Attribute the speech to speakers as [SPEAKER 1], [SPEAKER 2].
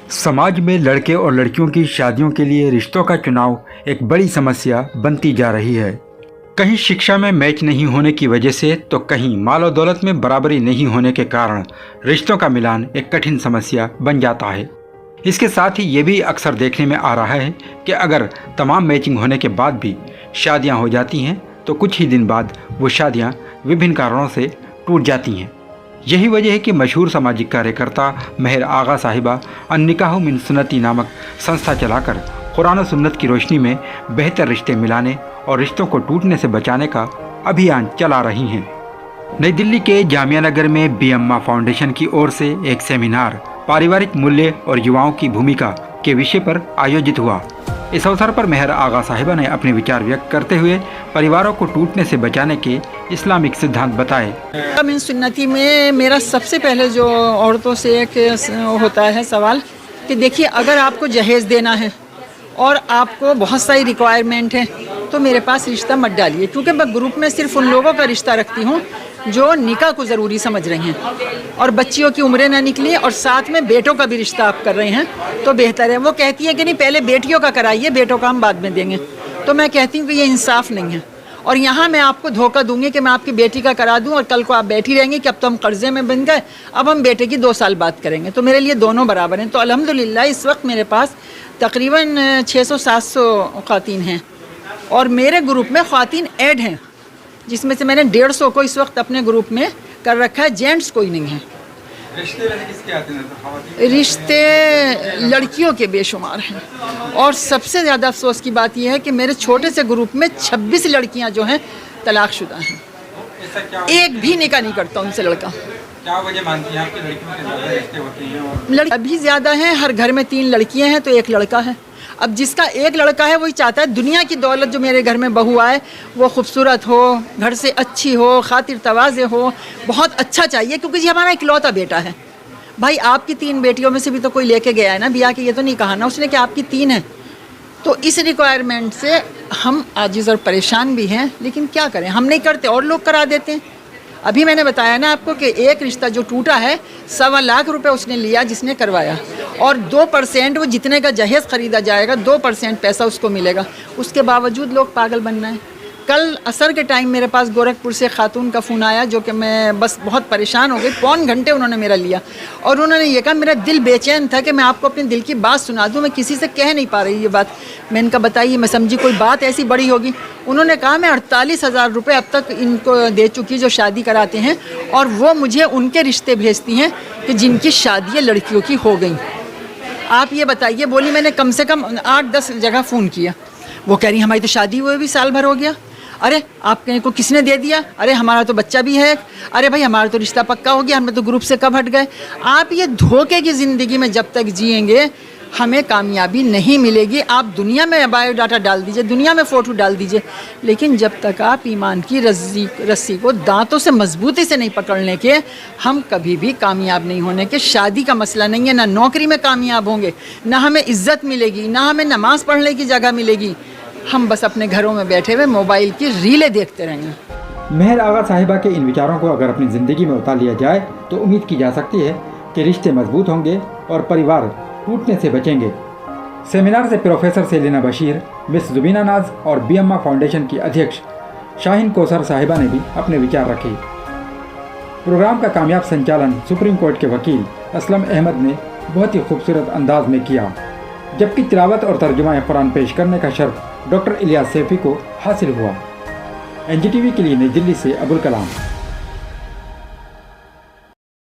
[SPEAKER 1] समाज में लड़के और लड़कियों की शादियों के लिए रिश्तों का चुनाव एक बड़ी समस्या बनती जा रही है। कहीं शिक्षा में मैच नहीं होने की वजह से तो कहीं माल और दौलत में बराबरी नहीं होने के कारण रिश्तों का मिलान एक कठिन समस्या बन जाता है। इसके साथ ही ये भी अक्सर देखने में आ रहा है कि अगर तमाम मैचिंग होने के बाद भी शादियां हो जाती हैं तो कुछ ही दिन बाद वो शादियां विभिन्न कारणों से टूट जाती हैं। यही वजह है कि मशहूर सामाजिक कार्यकर्ता मेहर आगा साहिबा अन्निकाह मिन सुन्नती नामक संस्था चलाकर कुरान और सुन्नत की रोशनी में बेहतर रिश्ते मिलाने और रिश्तों को टूटने से बचाने का अभियान चला रही हैं। नई दिल्ली के जामिया नगर में बी अम्मा फाउंडेशन की ओर से एक सेमिनार पारिवारिक मूल्य और युवाओं की भूमिका के विषय पर आयोजित हुआ। इस अवसर पर मेहर आगा साहिबा ने अपने विचार व्यक्त करते हुए परिवारों को टूटने से बचाने के इस्लामिक सिद्धांत बताए।
[SPEAKER 2] मिन सुन्नती में मेरा सबसे पहले जो औरतों से एक होता है सवाल कि देखिए, अगर आपको जहेज़ देना है और आपको बहुत सारी रिक्वायरमेंट है तो मेरे पास रिश्ता मत डालिए, क्योंकि मैं ग्रुप में सिर्फ उन लोगों का रिश्ता रखती हूँ जो निकाह को ज़रूरी समझ रही हैं और बच्चियों की उम्रें ना निकली और साथ में बेटों का भी रिश्ता आप कर रहे हैं तो बेहतर है। वो कहती है कि नहीं, पहले बेटियों का कराइए, बेटों का हम बाद में देंगे। तो मैं कहती हूँ कि ये इंसाफ नहीं है और यहाँ मैं आपको धोखा दूंगी कि मैं आपकी बेटी का करा दूँ और कल को आप बैठी रहेंगी कि अब तो हम कर्जे में बन गए, अब हम बेटे की 2 साल बाद करेंगे। तो मेरे लिए दोनों बराबर हैं। तो अल्हम्दुलिल्लाह इस वक्त मेरे पास तकरीबन 600-700 ख़वातीन हैं और मेरे ग्रुप में ख़वातीन ऐड हैं, जिसमें से मैंने 150 को इस वक्त अपने ग्रुप में कर रखा है। जेंट्स कोई नहीं है।
[SPEAKER 1] रिश्ते किसके आते हैं?
[SPEAKER 2] रिश्ते लड़कियों के बेशुमार हैं और सबसे ज़्यादा अफसोस की बात यह है कि मेरे छोटे से ग्रुप में 26 लड़कियां जो हैं तलाकशुदा हैं। एक भी निकाह नहीं करता उनसे लड़का।
[SPEAKER 1] क्या वजह मानती हैं आपकी लड़कियों के ज़्यादा रिश्ते होते हैं? और
[SPEAKER 2] लड़की अभी ज़्यादा हैं, हर घर में 3 लड़कियां हैं तो 1 लड़का है। अब जिसका 1 लड़का है वही चाहता है दुनिया की दौलत जो मेरे घर में बहू आए वो खूबसूरत हो, घर से अच्छी हो, खातिर तवाज़े हो, बहुत अच्छा चाहिए, क्योंकि जी हमारा इकलौता बेटा है। भाई आपकी 3 बेटियों में से भी तो कोई लेके गया है ना बिया के, ये तो नहीं कहा ना उसने कि आपकी 3 है। तो इस रिक्वायरमेंट से हम आजिज़ और परेशान भी हैं, लेकिन क्या करें, हम नहीं करते और लोग करा देते हैं। अभी मैंने बताया ना आपको कि एक रिश्ता जो टूटा है 1.25 लाख रुपए उसने लिया जिसने करवाया और 2% वो जितने का जहेज़ ख़रीदा जाएगा 2% पैसा उसको मिलेगा। उसके बावजूद लोग पागल बन रहे हैं। कल असर के टाइम मेरे पास गोरखपुर से खातून का फ़ोन आया जो कि मैं बस बहुत परेशान हो गई। 3 घंटे उन्होंने मेरा लिया और उन्होंने ये कहा, मेरा दिल बेचैन था कि मैं आपको अपने दिल की बात सुना दूं, मैं किसी से कह नहीं पा रही ये बात। मैंने कहा बताइए, मैं समझी कोई बात ऐसी बड़ी होगी। उन्होंने कहा मैं 48,000 रुपये अब तक इनको दे चुकी जो शादी कराते हैं और वो मुझे उनके रिश्ते भेजती हैं कि जिनकी शादियाँ लड़कियों की हो गई। आप ये बताइए, बोली मैंने कम से कम 8-10 जगह फ़ोन किया। वो कह रही हमारी तो शादी हुए भी साल भर हो गया। अरे आपके को किसने दे दिया? अरे हमारा तो बच्चा भी है। अरे भाई हमारा तो रिश्ता पक्का हो गया, हमें तो ग्रुप से कब हट गए। आप ये धोखे की ज़िंदगी में जब तक जिएंगे हमें कामयाबी नहीं मिलेगी। आप दुनिया में बायोडाटा डाल दीजिए, दुनिया में फ़ोटो डाल दीजिए, लेकिन जब तक आप ईमान की रस्सी को दांतों से मजबूती से नहीं पकड़ने के, हम कभी भी कामयाब नहीं होने के। शादी का मसला नहीं है, ना नौकरी में कामयाब होंगे, ना हमें इज्जत मिलेगी, ना हमें नमाज पढ़ने की जगह मिलेगी। हम बस अपने घरों में बैठे हुए मोबाइल की रीलें देखते रहेंगे।
[SPEAKER 1] मेहर आगा साहिबा के इन विचारों को अगर अपनी ज़िंदगी में उतार लिया जाए तो उम्मीद की जा सकती है कि रिश्ते मजबूत होंगे और परिवार टूटने से बचेंगे। सेमिनार से professor Selina Bashir, miss Zubina नाज और बी अम्मा फाउंडेशन की अध्यक्ष शाहीन कोसर साहिबा ने भी अपने विचार रखे। प्रोग्राम का कामयाब संचालन सुप्रीम कोर्ट के वकील असलम अहमद ने बहुत ही खूबसूरत अंदाज में किया, जबकि तिलावत और तर्जुमा कुरान पेश करने का शर्फ डॉक्टर इलियास सैफी को हासिल हुआ। NGTV के लिए नई दिल्ली से अबुल कलाम।